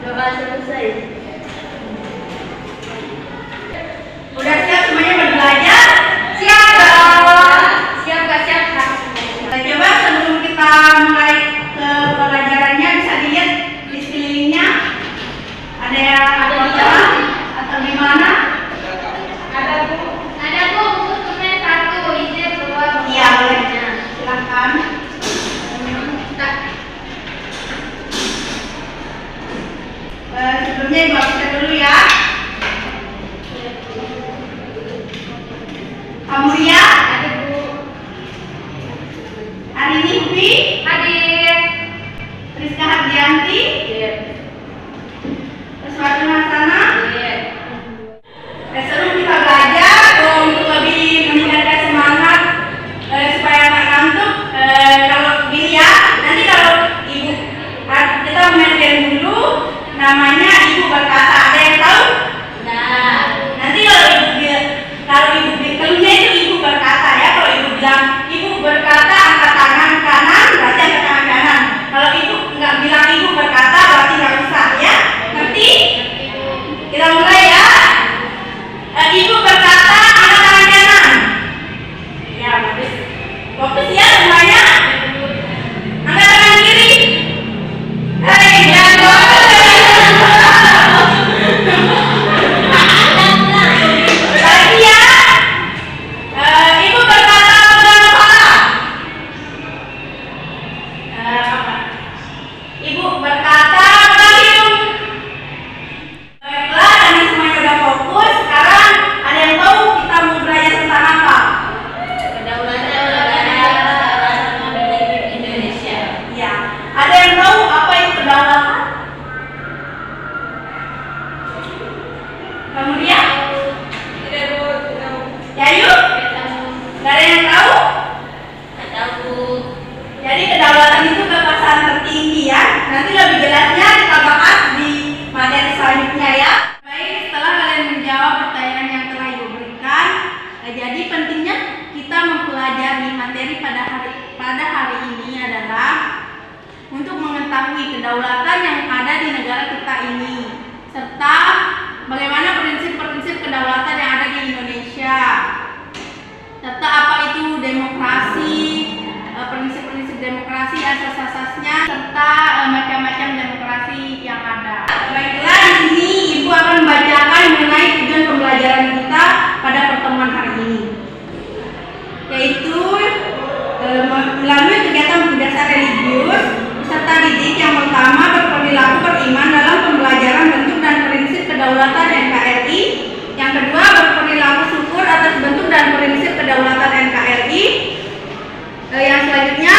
Doa selesai. Udah siap semuanya belajar? Siap dong. Siap gak siap? Coba sebelum kita mulai ke pelajarannya bisa dilihat di sekelilingnya ada yang kotor atau gimana? Ada Bu. Ada Bu, buku semen 1, izin keluar. Iya, boleh. Silakan. Sebelumnya Ibu absen dulu ya. Kamu Ria? Ada Bu. Hari ini Upi? Hadir. Rizka Hardianti? Iya. Sesuatu Hasanah? Iya. Sebelum kita belajar untuk lebih meningkatkan semangat supaya nggak ngantuk, kalau gini ya, nanti kalau Ibu kita main game dulu, namanya Ibu berkata, ada yang tahu? Nah. Nanti kalau Ibu keluarnya itu Ibu berkata ya, kalau Ibu bilang Ibu berkata angkat tangan kanan, berarti angkat tangan kanan. Kalau Ibu nggak bilang Ibu berkata, berarti nggak usah ya. Ngerti? Kita mulai ya. Ibu berkata angkat tangan kanan. Ya, bagus. Fokus ya semuanya. Angkat tangan kiri. Jangan lagi ya. Ibu berkata pegang kepala. Apa? Ibu berkata pegang hidung. Baiklah, karena semuanya udah fokus, sekarang ada yang tahu kita mau belajar tentang apa? Kedaulatan negara Republik Indonesia. Ya, ada yang tahu apa itu kedaulatan? Kemudian, Tidak Bu. ya yuk, nggak ada yang tahu? Tahu. Jadi kedaulatan itu kekuasaan tertinggi ya. Nanti lebih jelasnya kita bahas di materi selanjutnya ya. Baik, setelah kalian menjawab pertanyaan yang telah Ibu berikan, jadi pentingnya kita mempelajari materi pada hari ini adalah untuk mengetahui kedaulatan yang ada di negara kita ini, serta bagaimana prinsip-prinsip kedaulatan yang ada di Indonesia, serta apa itu demokrasi, prinsip-prinsip demokrasi, asas-asasnya, serta macam-macam demokrasi yang ada. Baiklah, di sini Ibu akan membacakan mengenai tujuan pembelajaran kita pada pertemuan hari ini, yaitu melalui kegiatan berdasar religius serta didik. Yang pertama, berperilaku beriman dalam pembelajaran bentuk dan prinsip kedaulatan NKRI. Yang kedua, berperilaku syukur atas bentuk dan prinsip kedaulatan NKRI. Yang selanjutnya,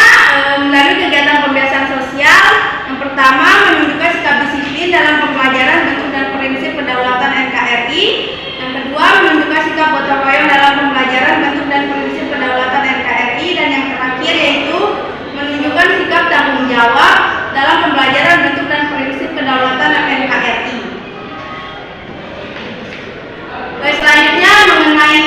melalui kegiatan pembiasaan sosial. Yang pertama, menunjukkan sikap disiplin dalam pembelajaran bentuk dan prinsip kedaulatan NKRI. Yang kedua, menunjukkan sikap gotong royong dalam pembelajaran bentuk dan prinsip kedaulatan NKRI. Dan yang terakhir yaitu menunjukkan sikap tanggung jawab dalam pembelajaran bentuk dan prinsip kedaulatan NKRI. Selanjutnya mengenai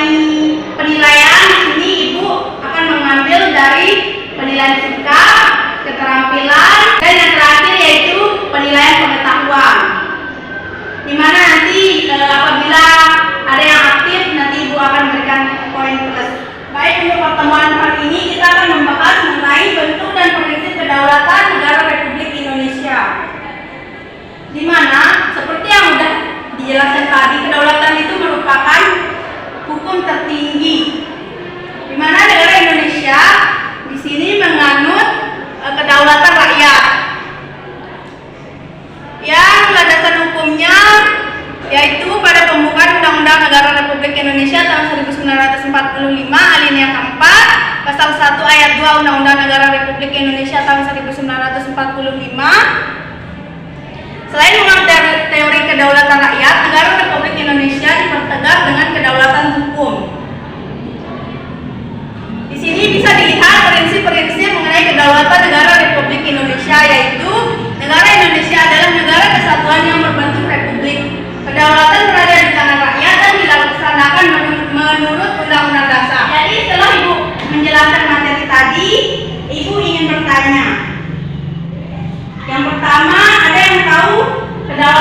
penilaian, di sini Ibu akan mengambil dari penilaian sikap, keterampilan, dan yang terakhir yaitu penilaian pengetahuan. Di mana nanti apabila ada yang aktif, nanti Ibu akan memberikan poin plus. Baik, untuk pertemuan hari ini kita akan membahas mengenai bentuk dan prinsip kedaulatan negara Republik Indonesia. Di mana seperti yang sudah dijelaskan tadi, kedaulatan itu merupakan hukum tertinggi. Di mana negara Indonesia di sini menganut kedaulatan rakyat. Yang landasan hukumnya yaitu pada pembukaan Undang-Undang Negara Republik Indonesia tahun 1945 alinea keempat, pasal 1 ayat 2 Undang-Undang Negara Republik Indonesia tahun 1945. Selain mengenal teori kedaulatan rakyat, negara Republik Indonesia dipertegas dengan kedaulatan hukum. Di sini bisa dilihat prinsip-prinsip mengenai kedaulatan negara Republik Indonesia, yaitu negara Indonesia adalah negara kesatuan yang berbentuk republik. Kedaulatan berada di tangan rakyat dan dilaksanakan menurut Undang-Undang Dasar. Jadi setelah Ibu menjelaskan materi tadi, Ibu ingin bertanya. Yang pertama, ada yang tahu kedaulatan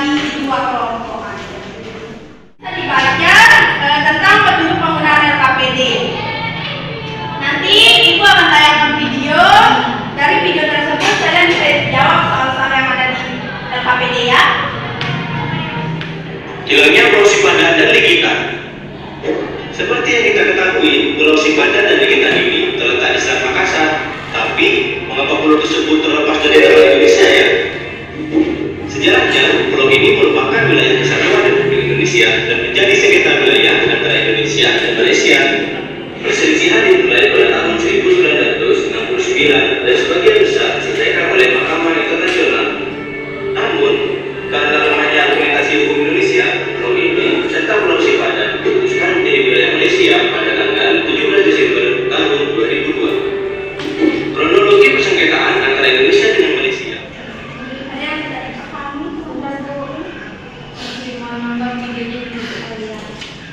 dibagi dua kelompok. Kita dibaca tentang petunjuk penggunaan LKPD. Nanti Ibu akan tayangkan video. Dari video tersebut kalian bisa jawab soal-soal yang ada di LKPD ya. Hilangnya Pulau Sipadan dan Likitan. Seperti yang kita ketahui, Pulau Sipadan dan Likitan ini terletak di Selat Makassar. Tapi, mengapa pulau tersebut terlepas dari negara Indonesia ya? Sejarahnya, pulau ini merupakan wilayah kesatuan Republik Indonesia dan menjadi sengketa wilayah antara Indonesia dan Malaysia. Perselisihan dimulai pada tahun 1969 dan sebagian besar diselesaikan oleh Mahkamah Internasional. Namun, karena lemahnya argumentasi hukum Indonesia, pulau ini serta Pulau Sipadan diputuskan menjadi wilayah Malaysia pada tanggal 17 Desember tahun 2002. Kronologi persengketaan antara Indonesia dengan Malaysia. Ada yang tidak dipahami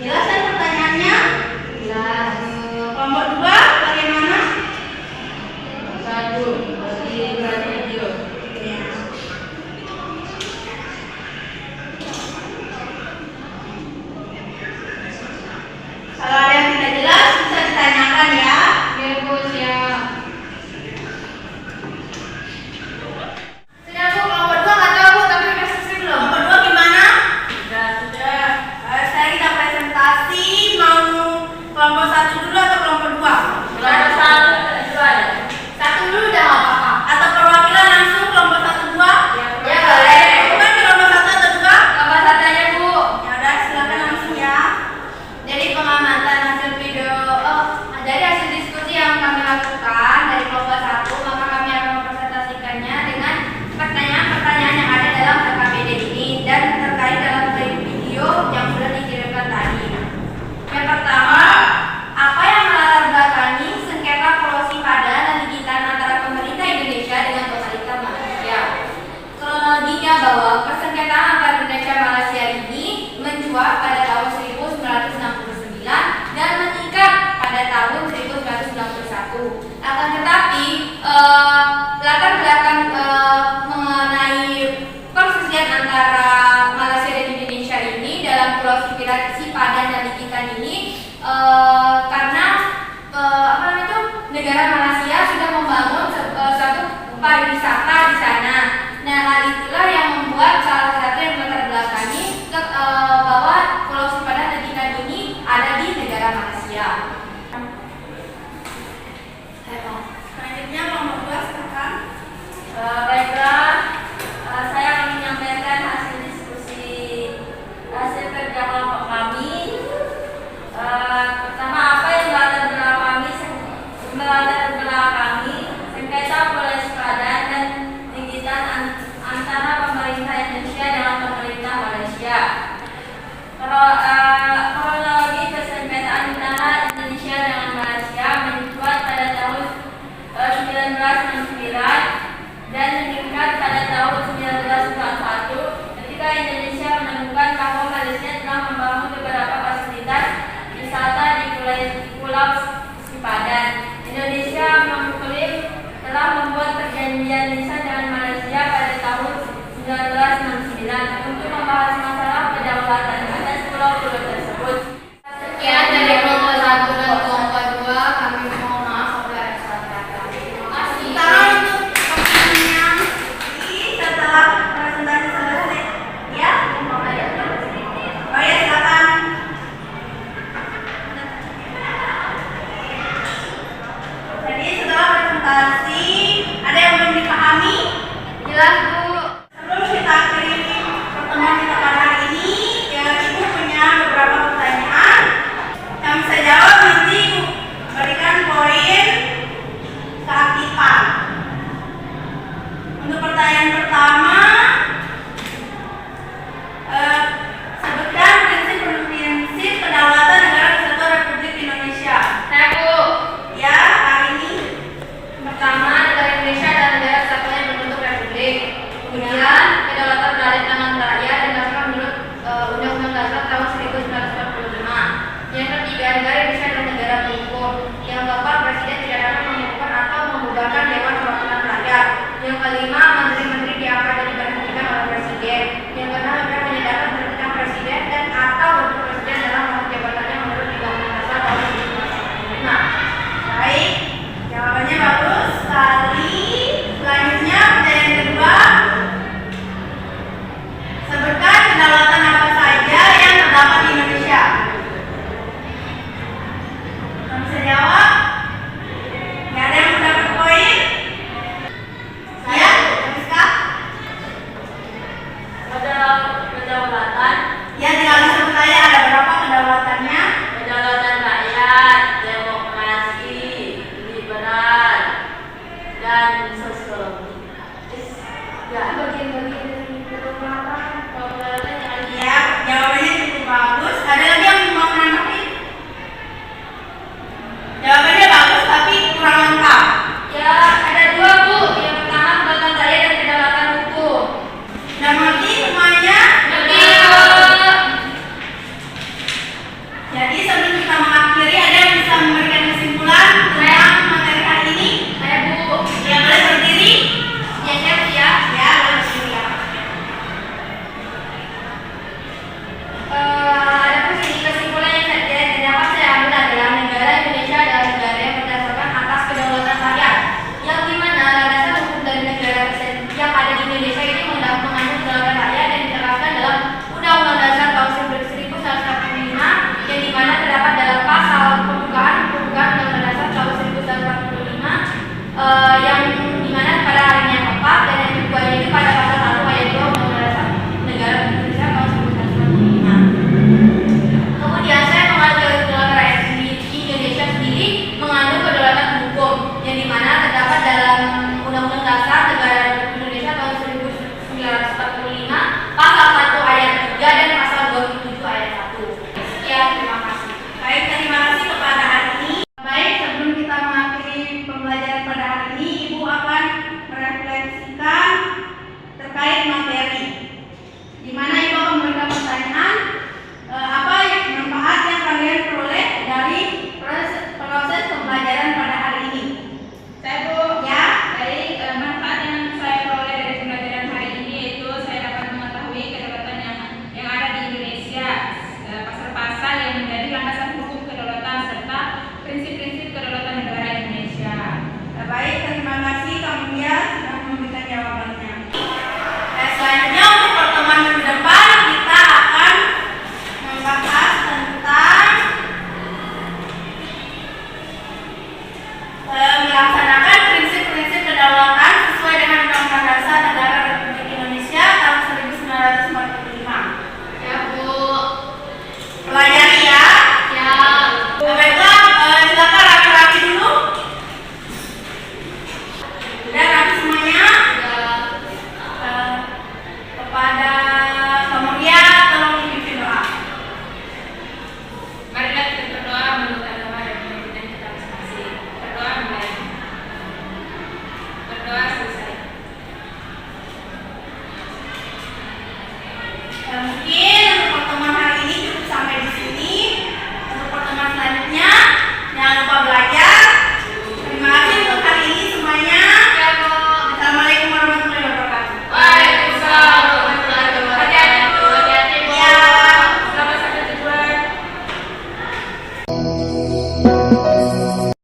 jelas kan pertanyaannya? Jelas. Kelompok 2 bagaimana? Satu. Berarti video. Ya. Kalau ada yang tidak jelas bisa ditanyakan ya. Oke, Bu, siap. Sudah Bu, kelompok 2 nggak tahu Bu, tapi udah selesai belum? Kelompok 2 gimana? Sudah. Sekarang kita presentasi, mau kelompok 1 dulu atau kelompok 2? Kelompok satu ada. Satu dulu udah nggak apa-apa. Atau perwakilan langsung kelompok 1 2? Ya, boleh. Bukan kelompok 1 atau 2? Kelompok satu aja, Bu. Ya udah silakan langsung ya. Dari pengamatan hasil video, dari hasil diskusi yang kami lakukan dari kelompok 1, maka kami akan mempresentasikannya dengan pertanyaan-pertanyaan yang ada dalam LKPD ini dan terkait dalam video yang sudah dikirimkan tadi. Yang pertama, apa yang melatar belakangi sengketa Pulau Sipadan dan Likitan antara pemerintah Indonesia dengan pemerintah Malaysia? Kronologinya bahwa persengketaan antara Indonesia dan Malaysia ini mencuat pada tahun 1969 dan meningkat pada tahun 1991. Akan tetapi latar belakang mengenai perselisihan antara Malaysia dan Indonesia ini dalam Pulau Sipadan dan Likitan ini karena negara Malaysia sudah membangun suatu pariwisata di sana. Nah, hal itulah yang membuat salah satu yang melatar belakangi bahwa Pulau Sipadan dan Likitan ini ada di negara Malaysia. Selanjutnya kelompok 2 silakan. Baiklah, saya akan menyampaikan hasil diskusi hasil kerja kelompok kami. Pertama, apa yang melatar belakangi sengketa Pulau Sipadan dan Likitan antara pemerintah Indonesia dengan pemerintah Malaysia. Kronologi persengketaan antara Indonesia dengan Malaysia mencuat pada tahun 1969 dan meningkat pada tahun 1991 ketika Indonesia menemukan bahwa Malaysia telah membangun beberapa fasilitas wisata di Pulau Sipadan. Indonesia mengklaim telah membuat perjanjian lisan dengan Malaysia pada tahun 1969 untuk membahas masalah kedaulatan atas pulau-pulau Undang-Undang Dasar